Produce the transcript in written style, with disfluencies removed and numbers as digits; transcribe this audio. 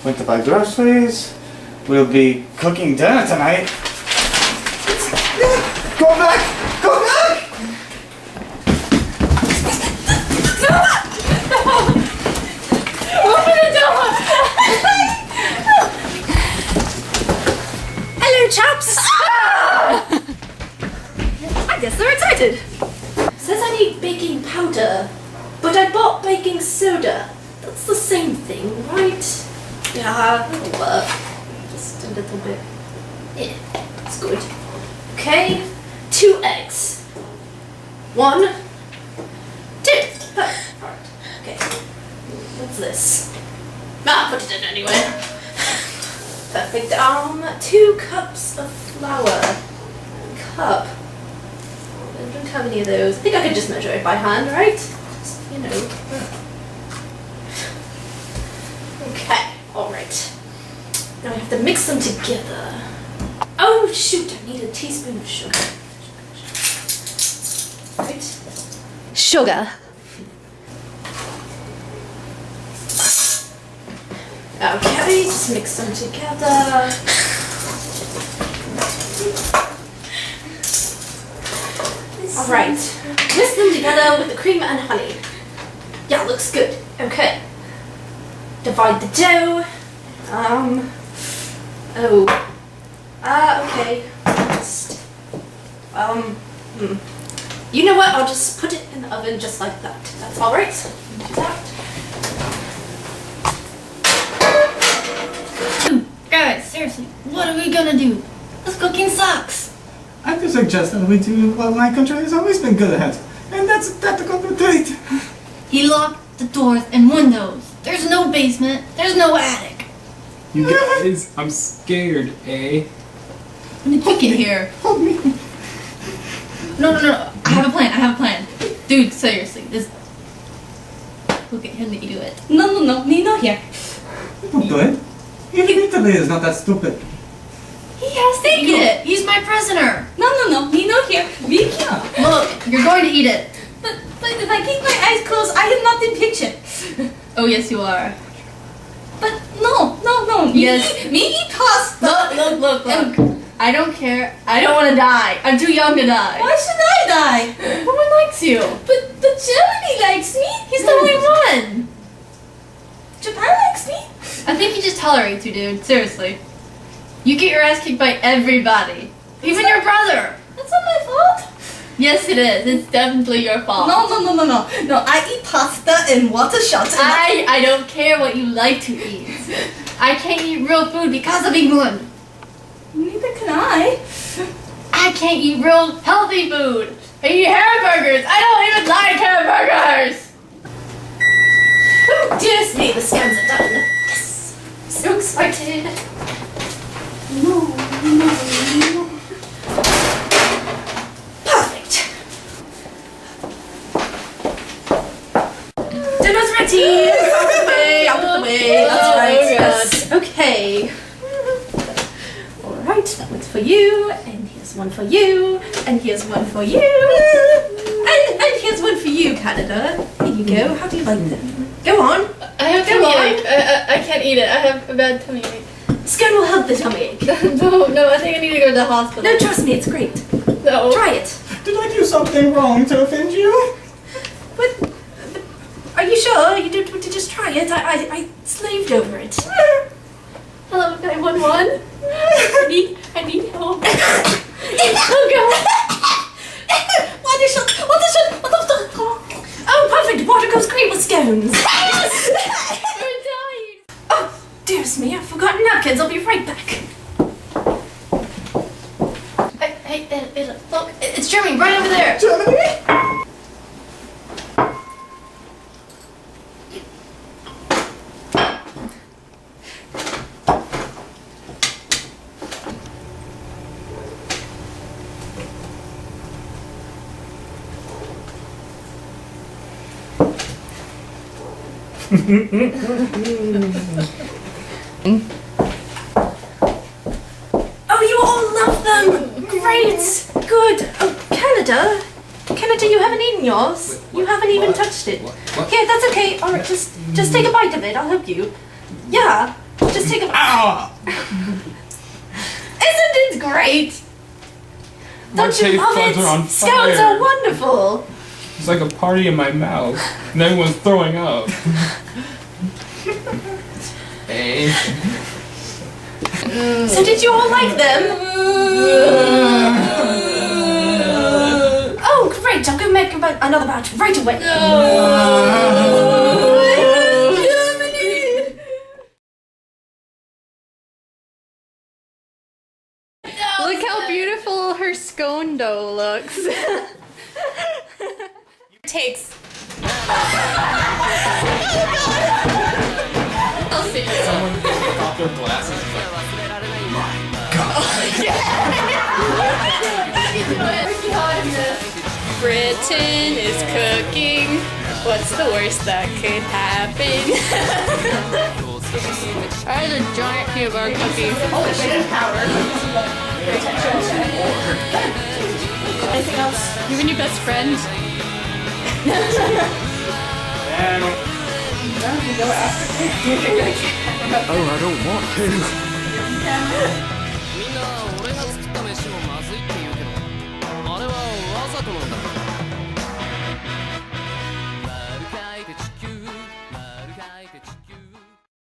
went to buy groceries. We'll be cooking dinner tonight. Go back! Go back! Open the door! Hello, chaps! I guess they're excited. Says I need baking powder, but I bought baking soda. That's the same thing, right? Yeah, it'll work. Just a little bit. Yeah, that's good. Okay, 2 eggs. 1, 2. Alright, okay. What's this? Put it in anyway. Perfect. 2 cups of flour. Cup. I don't have any of those. I think I could just measure it by hand, right? Just, you know. Okay, alright. Now I have to mix them together. Oh shoot, I need a teaspoon of sugar. Right? Sugar. Okay, just mix them together. Alright, whisk them together with the cream and honey. Yeah, looks good. Okay. Divide the dough. Okay. Just, You know what? I'll just put it in the oven just like that. That's alright. Do that. Guys, seriously, what are we gonna do? This cooking sucks. I do suggest that we do what my country has always been good at, and that's tactical retreat. He locked the doors and windows. There's no basement. There's no attic. You guys, I'm scared, eh? When did you get here? Hold me. No. I have a plan. Dude, seriously, this... Look at him that you do it. No, me not here. Don't do it. Even Italy is not that stupid. He has to eat it. He's my prisoner. No, me not here. We can't. Look, you're going to eat it. But if I keep my eyes closed, I am not in picture. Oh, yes, you are. But no. Yes. Me eat pasta. Look. I don't care. I don't want to die. I'm too young to die. Why should I die? No one likes you. But Germany likes me. He's the only one. Japan likes me. I think he just tolerates you, dude. Seriously. You get your ass kicked by everybody. Even your brother. That's not my fault. Yes, it is. It's definitely your fault. No. I eat pasta and water shots. I don't care what you like to eat. I can't eat real food because of England. Neither can I. I can't eat real healthy food. I eat hamburgers. I don't even like hamburgers. Oh, dearest me, the scans are done. Yes! So excited. No. Perfect. Dinner's ready. Out of the way. That's right. Yes. Okay. Alright, that one's for you, and here's one for you, and here's one for you, and here's one for you, Canada. Here you go. How do you like them? Go on. I have tummy ache. I can't eat it. I have a bad tummy ache. Scone will help the tummy ache. No, I think I need to go to the hospital. No, trust me, it's great. No. Try it. Did I do something wrong to offend you? But are you sure? You don't want to just try it? I slaved over it. Hello, 911. I need help. Oh god. What the shot? Oh, perfect. Water goes great with scones. We're dying. Oh, dearest me, I've forgotten napkins. I'll be right back. Hey, look, it's Germany right over there. Germany? Oh, you all love them! Great! Good! Oh, Canada, you haven't eaten yours. You haven't even What? touched it. What? Here, that's okay. Alright, just take a bite of it. I'll help you. Yeah. Just take a. Ah! Isn't it great? My Don't you taste love buds it? are on Scouts fire. are wonderful. It's like a party in my mouth, and everyone's throwing up. A. So did you all like them? Oh, great! I'll go make another batch right away. Look how beautiful her scone dough looks. Takes. I'll see you. Someone popped their glasses. Britain is cooking. What's the worst that could happen? I had a giant peanut butter cookie. Anything else? You and your best friend. Oh, I don't want to. みんな俺が作った飯もまずいって言うけどあれはわざとなんだろ